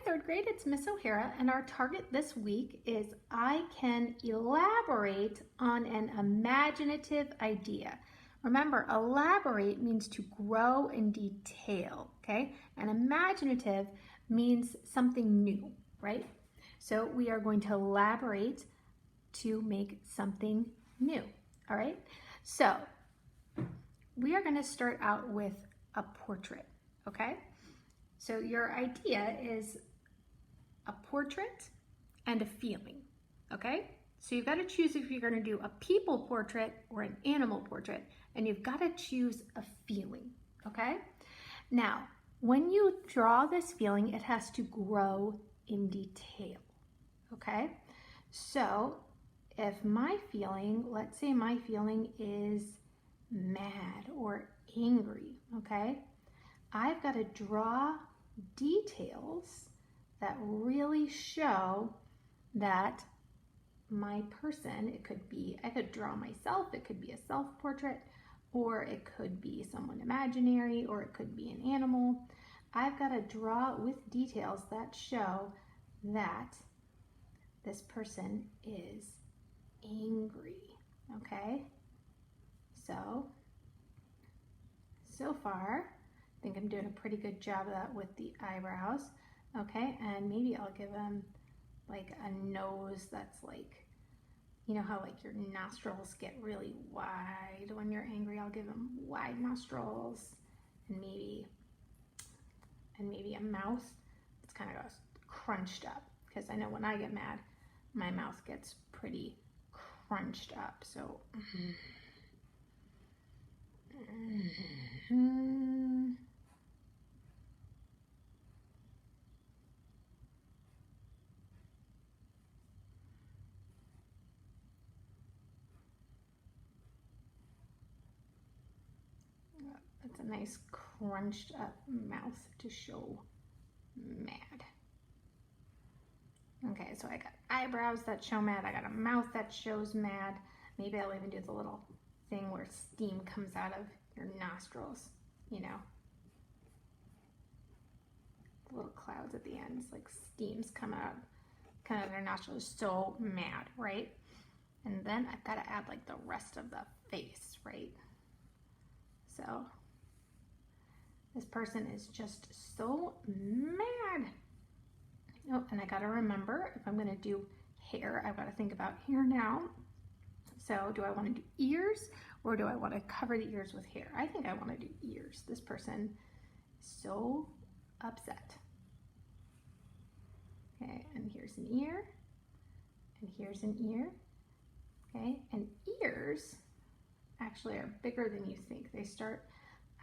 third grade, it's Miss O'Hara, and our target this week is I can elaborate on an imaginative idea. Remember, elaborate means to grow in detail, okay? And imaginative means something new, right? So we are going to elaborate to make something new, all right? So we are going to start out with a portrait, okay? So your idea is a portrait and a feeling, okay? So you've got to choose if you're going to do a people portrait or an animal portrait, and you've got to choose a feeling, okay? Now, when you draw this feeling, it has to grow in detail, okay? So if my feeling, let's say my feeling is mad or angry, okay? I've got to draw details that really show that my person, it could be, I could draw myself, it could be a self-portrait, or it could be someone imaginary, or it could be an animal. I've got to draw with details that show that this person is angry, okay? So far, I think I'm doing a pretty good job of that with the eyebrows, okay? And maybe I'll give them like a nose that's like, you know how like your nostrils get really wide when you're angry? I'll give them wide nostrils, and maybe a mouth that's kind of crunched up, because I know when I get mad, my mouth gets pretty crunched up. So that's a nice crunched up mouth to show mad. Okay, so I got eyebrows that show mad, I got a mouth that shows mad. Maybe I'll even do the little thing where steam comes out of your nostrils, you know. The little clouds at the ends, like steams come out kind of their nostrils, so mad, right? And then I've got to add like the rest of the face, right? So this person is just so mad. Oh, and I got to remember, if I'm going to do hair, I've got to think about hair now. So do I want to do ears, or do I want to cover the ears with hair? I think I want to do ears. This person is so upset. Okay, and here's an ear, and here's an ear. Okay, and ears actually are bigger than you think. They start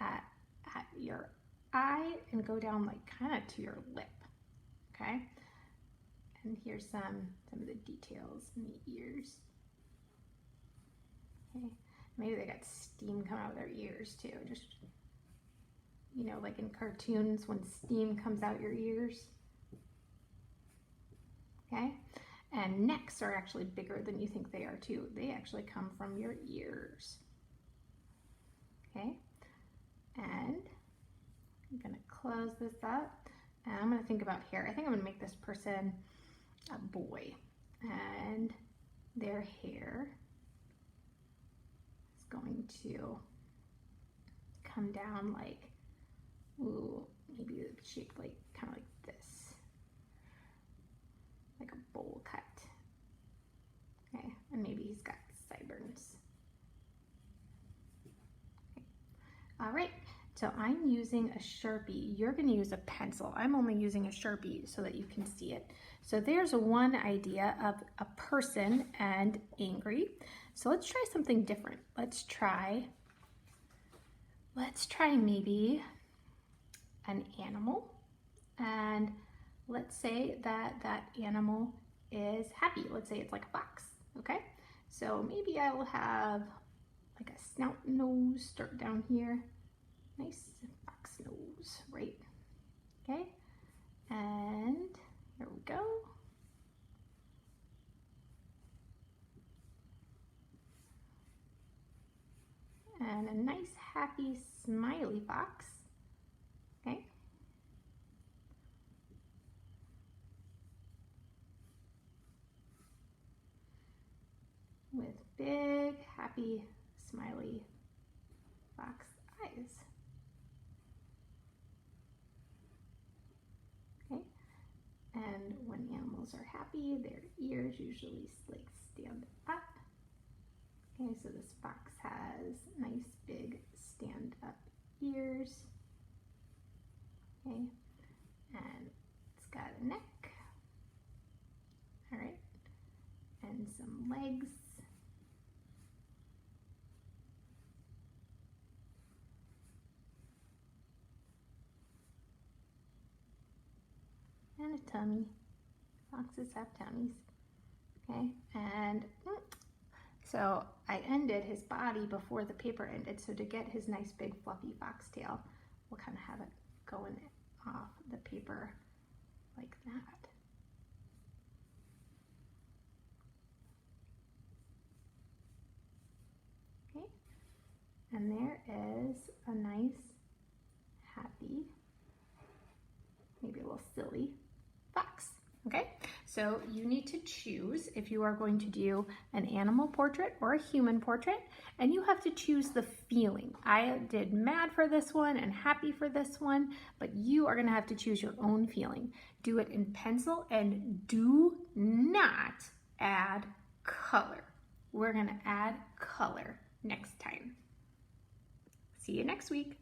at your eye and go down like kind of to your lip. Okay, and here's some of the details in the ears. Okay, maybe they got steam coming out of their ears too. Just, you know, like in cartoons when steam comes out your ears. Okay, and necks are actually bigger than you think they are too. They actually come from your ears. Okay, and I'm gonna close this up, and I'm gonna think about hair. I think I'm gonna make this person a boy, and their hair is going to come down like, ooh, maybe shaped like kind of like this, like a bowl cut. Okay, and maybe he's got sideburns. Okay. All right, so I'm using a Sharpie. You're going to use a pencil. I'm only using a Sharpie so that you can see it. So there's one idea of a person and angry. So let's try something different. Let's try maybe an animal, and let's say that that animal is happy. Let's say it's like a fox, okay? So maybe I will have like a snout nose start down here. Nice fox nose, right? Okay, and here we go. And a nice happy smiley fox, okay? with big, happy, smiley fox eyes. Okay, and when animals are happy, their ears usually like stand up. Okay, so this fox has nice big stand up ears. Okay, and it's got a neck. All right, and some legs. And a tummy. Foxes have tummies. Okay, and so I ended his body before the paper ended. So to get his nice big fluffy foxtail, we'll kind of have it going off the paper like that. Okay, and there is a nice, happy, maybe a little silly fox. Okay, so you need to choose if you are going to do an animal portrait or a human portrait, and you have to choose the feeling. I did mad for this one and happy for this one, but you are gonna have to choose your own feeling. Do it in pencil and do not add color. We're gonna add color next time. See you next week.